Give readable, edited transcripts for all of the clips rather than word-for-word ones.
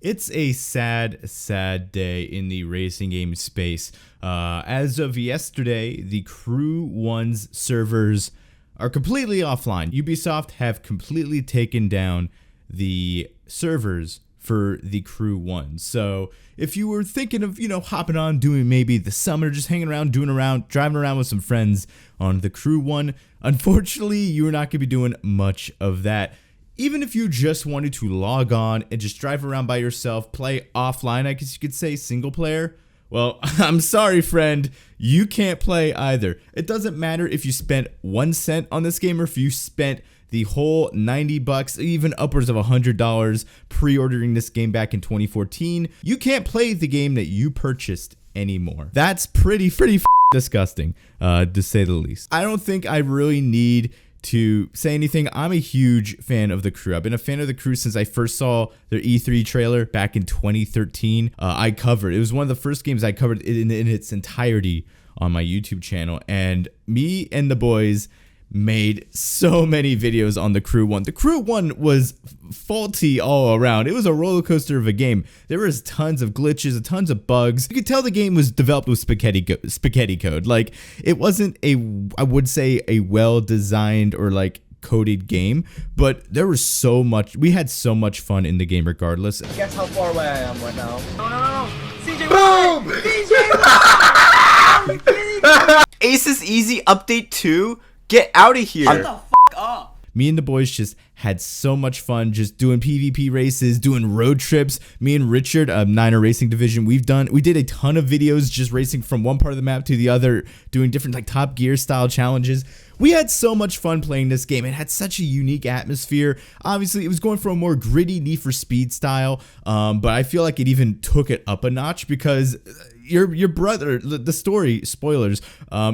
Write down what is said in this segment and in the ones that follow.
It's a sad, sad day in the racing game space. As of yesterday, the Crew 1's servers are completely offline. Ubisoft have completely taken down the servers for the Crew 1. So if you were thinking of, hopping on, doing maybe the summer, just hanging around, driving around with some friends on the Crew 1, unfortunately, you're not going to be doing much of that. Even if you just wanted to log on and just drive around by yourself, play offline, I guess you could say single player, well, I'm sorry, friend, you can't play either. It doesn't matter if you spent 1 cent on this game or if you spent the whole $90, even upwards of $100 pre-ordering this game back in 2014. You can't play the game that you purchased anymore. That's pretty disgusting, to say the least. I don't think I really need to say anything. I'm a huge fan of the Crew. I've been a fan of the Crew since I first saw their E3 trailer back in 2013. It was one of the first games I covered in its entirety on my YouTube channel, and me and the boys made so many videos on the Crew 1. The Crew 1 was faulty all around. It was a roller coaster of a game. There was tons of glitches, tons of bugs. You could tell the game was developed with spaghetti code. Like, it wasn't I would say a well-designed or like coded game, but there was so much. We had so much fun in the game regardless. Guess how far away I am right now. No. CJ, boom! CJ, Ace's Easy Update 2? Get out of here. Shut the f*** up. Me and the boys just had so much fun just doing PvP races, doing road trips. Me and Richard, Niner Racing Division, we did a ton of videos just racing from one part of the map to the other, doing different like Top Gear style challenges. We had so much fun playing this game. It had such a unique atmosphere. Obviously, it was going for a more gritty Need for Speed style, but I feel like it even took it up a notch because your brother, the story, spoilers,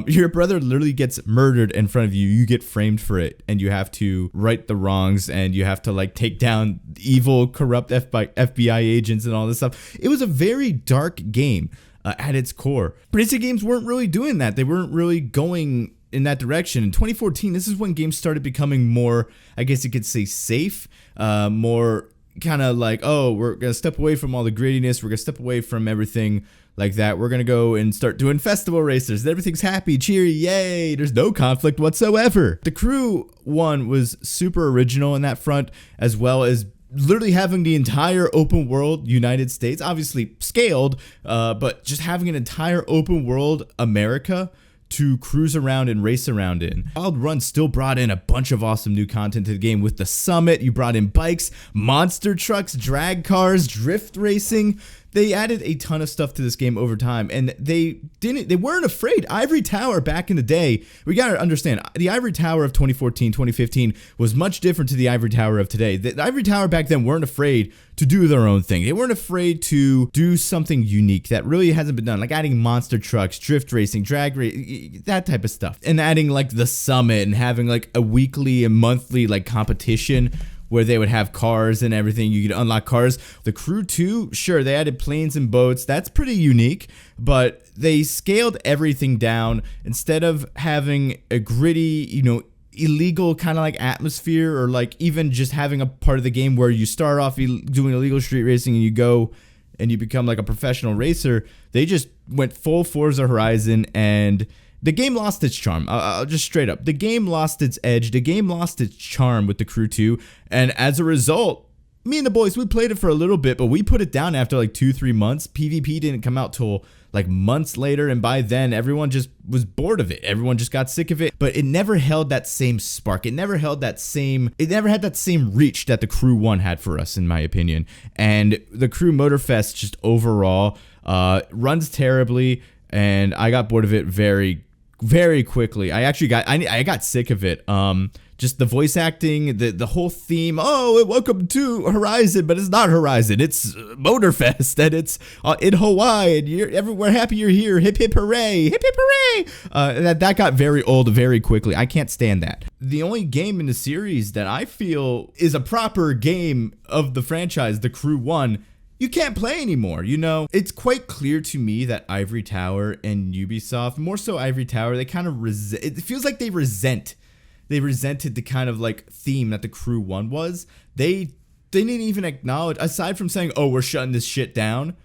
your brother literally gets murdered in front of you. You get framed for it, and you have to right the wrongs, and you have to like take down evil, corrupt FBI agents and all this stuff. It was a very dark game at its core. Racing games weren't really doing that. They weren't really going in that direction. In 2014, this is when games started becoming more, I guess you could say, safe, more kind of like, oh, we're gonna step away from all the grittiness, we're gonna step away from everything like that, we're gonna go and start doing festival races, everything's happy, cheery, yay, there's no conflict whatsoever. The Crew 1 was super original in that front, as well as literally having the entire open world United States, obviously scaled, but just having an entire open world America to cruise around and race around in. Wild Run still brought in a bunch of awesome new content to the game. With the Summit, you brought in bikes, monster trucks, drag cars, drift racing. They added a ton of stuff to this game over time, and they weren't afraid. Ivory Tower back in the day, we gotta understand, the Ivory Tower of 2014, 2015 was much different to the Ivory Tower of today. The Ivory Tower back then weren't afraid to do their own thing. They weren't afraid to do something unique that really hasn't been done, like adding monster trucks, drift racing, drag race, that type of stuff, and adding like the Summit and having like a weekly and monthly like competition where they would have cars and everything. You could unlock cars. The Crew 2, sure, they added planes and boats. That's pretty unique, but they scaled everything down. Instead of having a gritty, illegal kind of like atmosphere, or like even just having a part of the game where you start off doing illegal street racing and you go and you become like a professional racer, they just went full Forza Horizon, and the game lost its charm. I'll just straight up. The game lost its edge. The game lost its charm with the Crew 2. And as a result, me and the boys, we played it for a little bit, but we put it down after like 2-3 months. PvP didn't come out till like months later. And by then, everyone just was bored of it. Everyone just got sick of it. But it never held that same spark. It never had that same reach that the Crew 1 had for us, in my opinion. And the Crew Motorfest just overall runs terribly. And I got bored of it very quickly. I got sick of it. Just the voice acting, the whole theme. Oh, welcome to Horizon, but it's not Horizon. It's Motorfest, and it's in Hawaii, and we're happy you're here. Hip hip hooray! Hip hip hooray! That got very old very quickly. I can't stand that. The only game in the series that I feel is a proper game of the franchise, the Crew 1, you can't play anymore. It's quite clear to me that Ivory Tower and Ubisoft, more so Ivory Tower, they kind of it feels like they resented the kind of like theme that the Crew 1 was. They they didn't even acknowledge, aside from saying, oh, we're shutting this shit down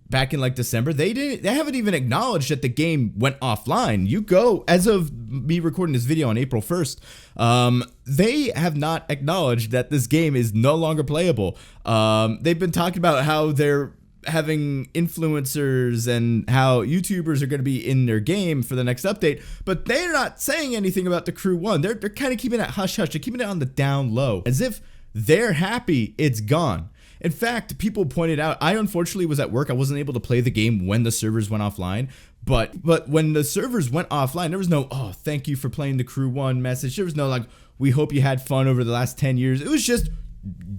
back in like December, they haven't even acknowledged that the game went offline. You go, as of me recording this video on April 1st, they have not acknowledged that this game is no longer playable. They've been talking about how they're having influencers and how YouTubers are going to be in their game for the next update, but they're not saying anything about the Crew 1. They're kind of keeping it hush-hush. They're keeping it on the down low, as if they're happy it's gone. In fact, people pointed out, I unfortunately was at work. I wasn't able to play the game when the servers went offline, but when the servers went offline, there was no, oh, thank you for playing the Crew 1 message. There was no like, we hope you had fun over the last 10 years. It was just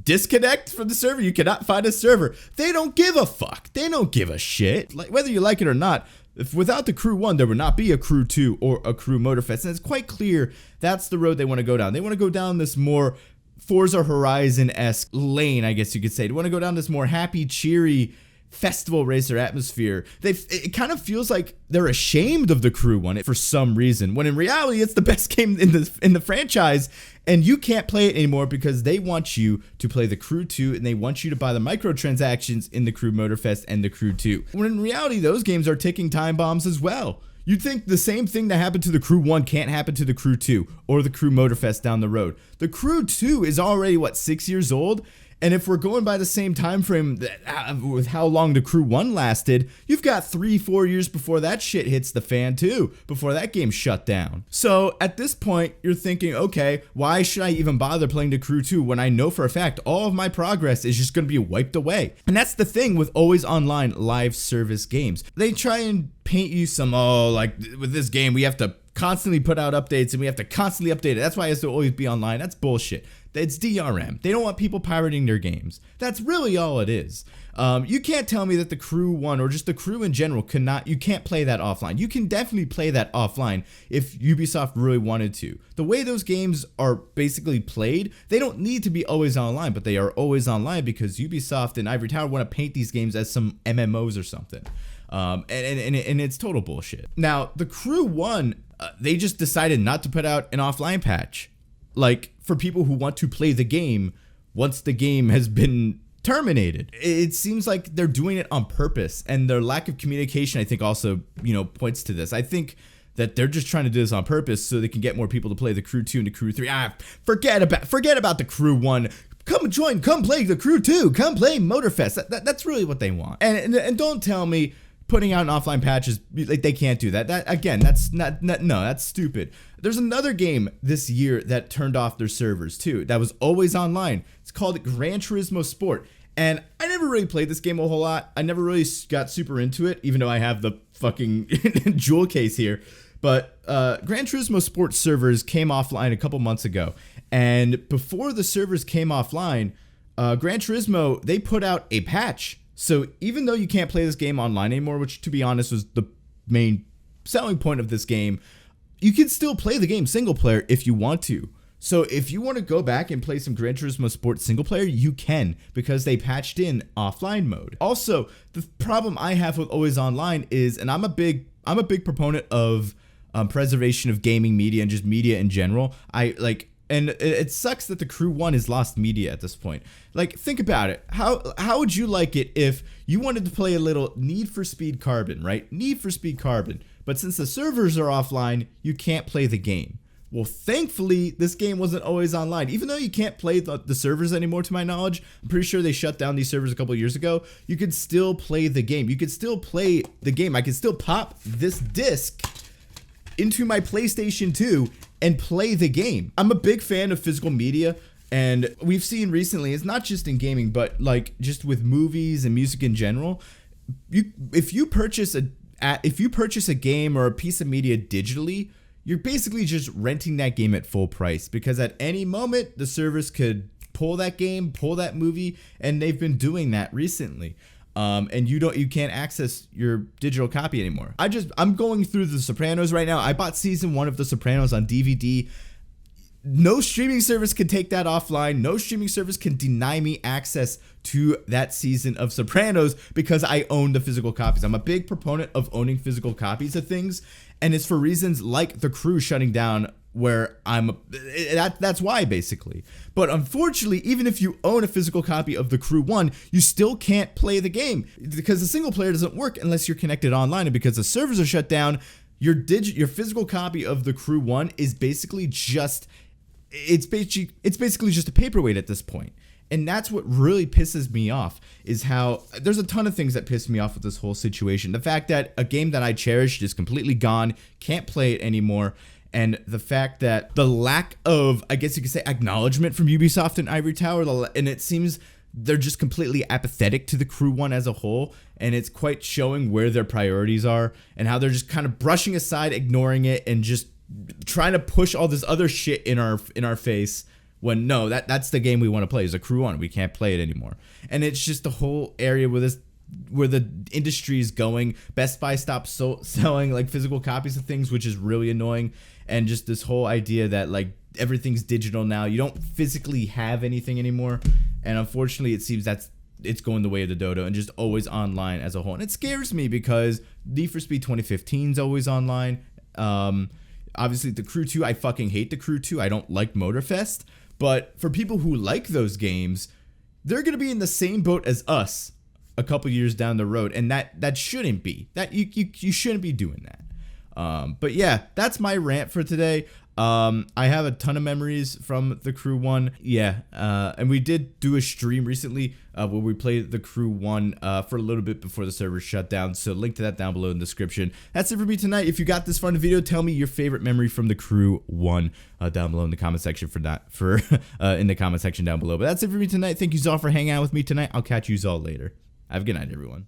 disconnect from the server. You cannot find a server. They don't give a fuck. They don't give a shit. Like, whether you like it or not, if without the Crew 1, there would not be a Crew 2 or a Crew Motorfest. And it's quite clear that's the road they want to go down. They want to go down this more Forza Horizon-esque lane, I guess you could say. They want to go down this more happy, cheery festival racer atmosphere. It kind of feels like they're ashamed of the Crew 1 for some reason, when in reality it's the best game in the franchise, and you can't play it anymore because they want you to play the Crew 2 and they want you to buy the microtransactions in the Crew Motorfest and the Crew 2. When in reality those games are ticking time bombs as well. You'd think the same thing that happened to the Crew 1 can't happen to the Crew 2 or the Crew Motorfest down the road. The Crew 2 is already, 6 years old? And if we're going by the same time frame with how long the Crew 1 lasted, you've got 3-4 years before that shit hits the fan too, before that game shut down. So at this point, you're thinking, okay, why should I even bother playing the Crew 2 when I know for a fact all of my progress is just going to be wiped away? And that's the thing with always online live service games. They try and paint you some, like with this game, we have to constantly put out updates and we have to constantly update it. That's why it has to always be online. That's bullshit. It's DRM. They don't want people pirating their games. That's really all it is. You can't tell me that the Crew 1 or just the Crew in general you can't play that offline. You can definitely play that offline if Ubisoft really wanted to. The way those games are basically played, they don't need to be always online, but they are always online because Ubisoft and Ivory Tower want to paint these games as some MMOs or something. And it's total bullshit. Now, the Crew 1, they just decided not to put out an offline patch. Like, for people who want to play the game once the game has been terminated. It seems like they're doing it on purpose, and their lack of communication, I think, also, points to this. I think that they're just trying to do this on purpose so they can get more people to play the Crew 2 and the Crew 3. Forget about the Crew 1. Come play the Crew 2. Come play Motorfest. That's really what they want. And don't tell me putting out an offline patch is like they can't do that. That's stupid. There's another game this year that turned off their servers too. That was always online. It's called Gran Turismo Sport. And I never really played this game a whole lot. I never really got super into it, even though I have the fucking jewel case here. But Gran Turismo Sport servers came offline a couple months ago. And before the servers came offline, Gran Turismo, they put out a patch. So even though you can't play this game online anymore, which to be honest was the main selling point of this game, you can still play the game single player if you want to. So if you want to go back and play some Gran Turismo Sport single player, you can, because they patched in offline mode. Also, the problem I have with always online is, and I'm a big proponent of preservation of gaming media and just media in general. And it sucks that the Crew 1 has lost media at this point. Like, think about it. How would you like it if you wanted to play a little Need for Speed Carbon, right? Need for Speed Carbon. But since the servers are offline, you can't play the game. Well, thankfully, this game wasn't always online. Even though you can't play the servers anymore, to my knowledge, I'm pretty sure they shut down these servers a couple years ago. You could still play the game. You could still play the game. I could still pop this disc into my PlayStation 2 and play the game. I'm a big fan of physical media, and we've seen recently, it's not just in gaming, but like just with movies and music in general, if you purchase a game or a piece of media digitally, you're basically just renting that game at full price, because at any moment the servers could pull that game, pull that movie, and they've been doing that recently. And you can't access your digital copy anymore. I'm going through The Sopranos right now. I bought season 1 of The Sopranos on DVD. No streaming service can take that offline. No streaming service can deny me access to that season of Sopranos because I own the physical copies. I'm a big proponent of owning physical copies of things, and it's for reasons like the Crew shutting down where that's why basically. But unfortunately, even if you own a physical copy of the Crew 1, you still can't play the game because the single player doesn't work unless you're connected online, and because the servers are shut down, your physical copy of the Crew 1 is basically just it's basically just a paperweight at this point. And that's what really pisses me off, is how there's a ton of things that piss me off with this whole situation. The fact that a game that I cherished is completely gone, can't play it anymore. And the fact that the lack of, I guess you could say, acknowledgement from Ubisoft and Ivory Tower, and it seems they're just completely apathetic to the Crew 1 as a whole, and it's quite showing where their priorities are and how they're just kind of brushing aside, ignoring it, and just trying to push all this other shit in our face, when no, that's the game we want to play, is a Crew 1. We can't play it anymore. And it's just the whole area where the industry is going. Best Buy stopped selling like physical copies of things, which is really annoying. And just this whole idea that like everything's digital now, you don't physically have anything anymore. And unfortunately, it seems it's going the way of the dodo and just always online as a whole. And it scares me because Need for Speed 2015 is always online. Obviously, the Crew 2, I fucking hate the Crew 2. I don't like Motorfest. But for people who like those games, they're going to be in the same boat as us a couple years down the road. And that shouldn't be. That you shouldn't be doing that. But yeah, that's my rant for today. I have a ton of memories from the Crew 1. Yeah, and we did do a stream recently where we played the Crew 1 for a little bit before the server shut down. So link to that down below in the description. That's it for me tonight. If you got this far in the video, tell me your favorite memory from the Crew 1 down below in the comment section in the comment section down below. But that's it for me tonight. Thank you all for hanging out with me tonight. I'll catch you all later. Have a good night, everyone.